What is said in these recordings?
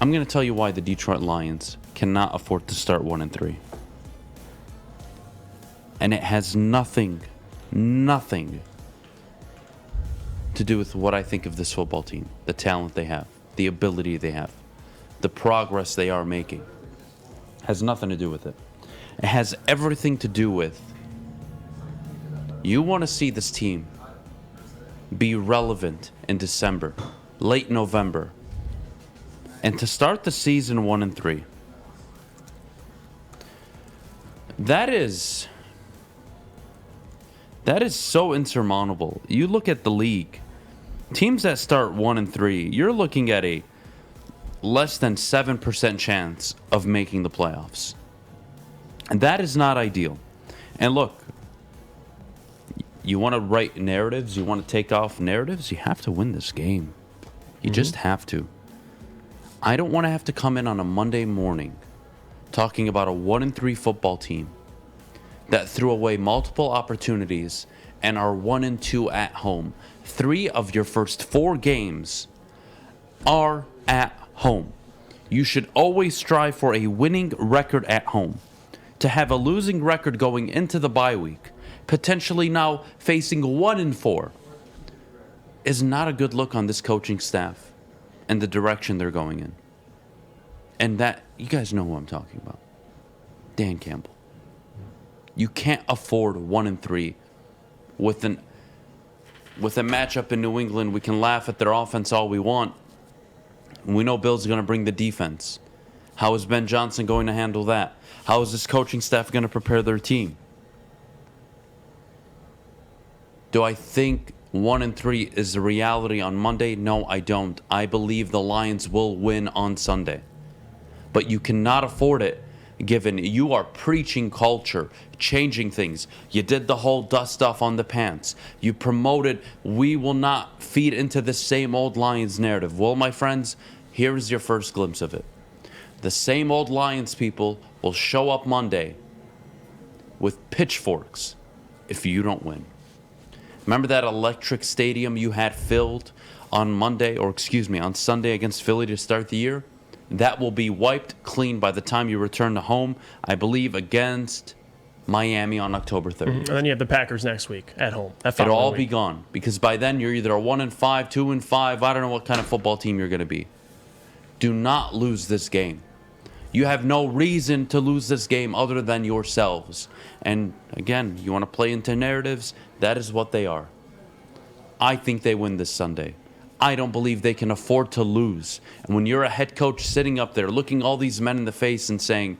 I'm going to tell you why the Detroit Lions cannot afford to start 1-3. And it has nothing to do with what I think of this football team, the talent they have, the ability they have, the progress they are making. Has nothing to do with it. It has everything to do with you want to see this team be relevant in December, late November, and to start the season 1-3. That is so insurmountable. You look at the league, teams that start 1-3, you're looking at a less than 7% chance of making the playoffs. And that is not ideal. And look, you want to write narratives, you want to take off narratives, you have to win this game. You just have to. I don't want to have to come in on a Monday morning talking about a 1-3 football team that threw away multiple opportunities and are 1-2 at home. 3 of your first 4 games are at home. You should always strive for a winning record at home. To have a losing record going into the bye week, potentially now facing 1-4, is not a good look on this coaching staff and the direction they're going in. And that, you guys know who I'm talking about. Dan Campbell. You can't afford 1-3 with a matchup in New England. We can laugh at their offense all we want. We know Bill's going to bring the defense. How is Ben Johnson going to handle that? How is this coaching staff going to prepare their team? Do I think 1-3 is the reality on Monday? No, I don't. I believe the Lions will win on Sunday. But you cannot afford it given you are preaching culture, changing things. You did the whole dust off on the pants. You promoted, we will not feed into the same old Lions narrative. Well, my friends, here is your first glimpse of it. The same old Lions people will show up Monday with pitchforks if you don't win. Remember that electric stadium you had filled on Sunday against Philly to start the year? That will be wiped clean by the time you return to home, I believe, against Miami on October 3rd. And then you have the Packers next week at home. It'll all be gone because by then you're either a 1-5, 2-5. I don't know what kind of football team you're going to be. Do not lose this game. You have no reason to lose this game other than yourselves. And again, you want to play into narratives, that is what they are. I think they win this Sunday. I don't believe they can afford to lose. And when you're a head coach sitting up there looking all these men in the face and saying,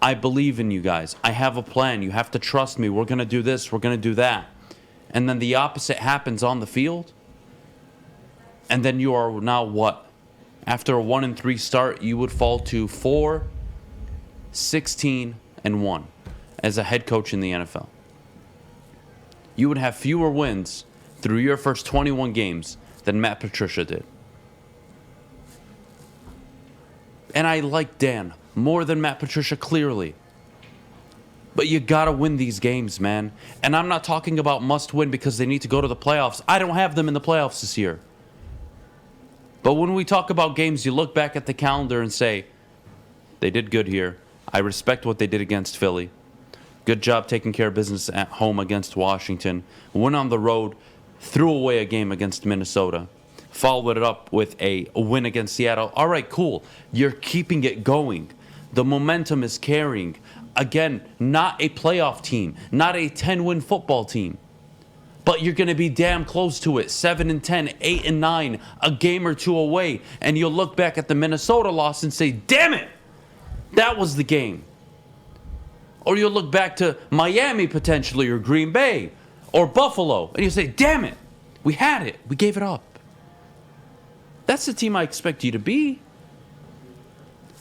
I believe in you guys. I have a plan. You have to trust me. We're going to do this. We're going to do that. And then the opposite happens on the field. And then you are now what? After a 1-3 start, you would fall to 4-16-1 as a head coach in the NFL. You would have fewer wins through your first 21 games than Matt Patricia did. And I like Dan more than Matt Patricia, clearly. But you got to win these games, man. And I'm not talking about must win because they need to go to the playoffs. I don't have them in the playoffs this year. But when we talk about games, you look back at the calendar and say, they did good here. I respect what they did against Philly. Good job taking care of business at home against Washington. Went on the road, threw away a game against Minnesota. Followed it up with a win against Seattle. All right, cool. You're keeping it going. The momentum is carrying. Again, not a playoff team. Not a 10-win football team. But you're going to be damn close to it. 7-10, 8-9, a game or two away. And you'll look back at the Minnesota loss and say, damn it, that was the game. Or you'll look back to Miami potentially, or Green Bay, or Buffalo. And you say, damn it, we had it. We gave it up. That's the team I expect you to be.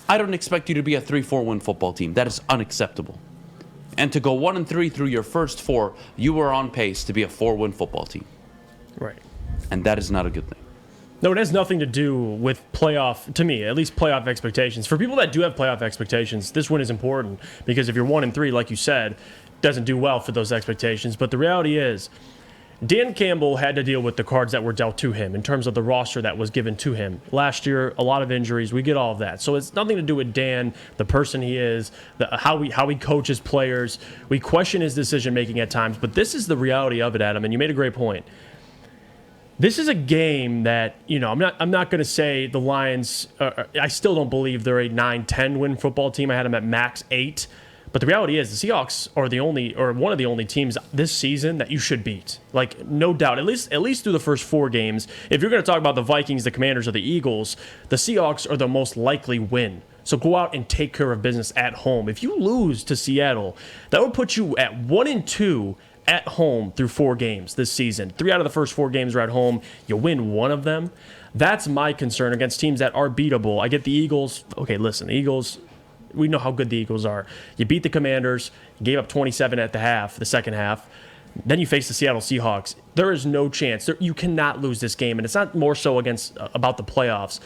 I don't expect you to be a 3-4 win football team. That is unacceptable. And to go 1-3 through your first 4, you are on pace to be a 4-win football team. Right. And that is not a good thing. No, it has nothing to do with playoff, to me, at least playoff expectations. For people that do have playoff expectations, this win is important because if you're 1-3, like you said, doesn't do well for those expectations. But the reality is, Dan Campbell had to deal with the cards that were dealt to him in terms of the roster that was given to him. Last year, a lot of injuries. We get all of that. So it's nothing to do with Dan, the person he is, how he coaches players. We question his decision-making at times, but this is the reality of it, Adam, and you made a great point. This is a game that, I'm not going to say the Lions, I still don't believe they're a 9-10 win football team. I had them at max 8. But the reality is the Seahawks are one of the only teams this season that you should beat. Like, no doubt, at least through the first 4 games. If you're going to talk about the Vikings, the Commanders, or the Eagles, the Seahawks are the most likely win. So go out and take care of business at home. If you lose to Seattle, that would put you at 1-2 at home through 4 games this season. 3 out of the first 4 games are at home. You win 1 of them. That's my concern against teams that are beatable. I get the Eagles. Okay, listen, the Eagles, we know how good the Eagles are. You beat the Commanders, you gave up 27 at the second half. Then you face the Seattle Seahawks. There is no chance. You cannot lose this game. And it's not more so about the playoffs.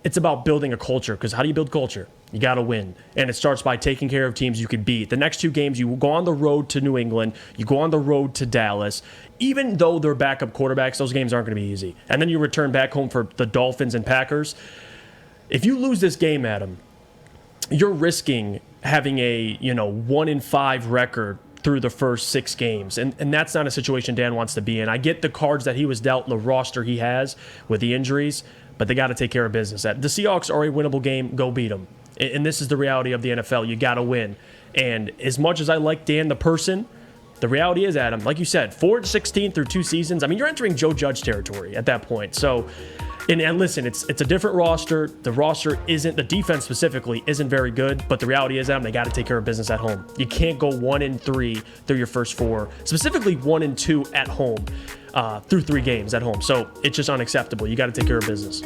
It's about building a culture, because how do you build culture? You got to win. And it starts by taking care of teams you can beat. The next 2 games, you go on the road to New England. You go on the road to Dallas. Even though they're backup quarterbacks, those games aren't going to be easy. And then you return back home for the Dolphins and Packers. If you lose this game, Adam, you're risking having a 1-5 record through the first 6 games. And that's not a situation Dan wants to be in. I get the cards that he was dealt and the roster he has with the injuries, but they got to take care of business. The Seahawks are a winnable game. Go beat them. And this is the reality of the NFL. You got to win. And as much as I like Dan, the person, the reality is, Adam, like you said, 4-16 through 2 seasons. I mean, you're entering Joe Judge territory at that point. So, and listen, it's a different roster. The roster the defense specifically isn't very good, but the reality is, Adam, they got to take care of business at home. You can't go 1-3 through your first 4, specifically 1-2 at home through 3 games at home. So it's just unacceptable. You got to take care of business.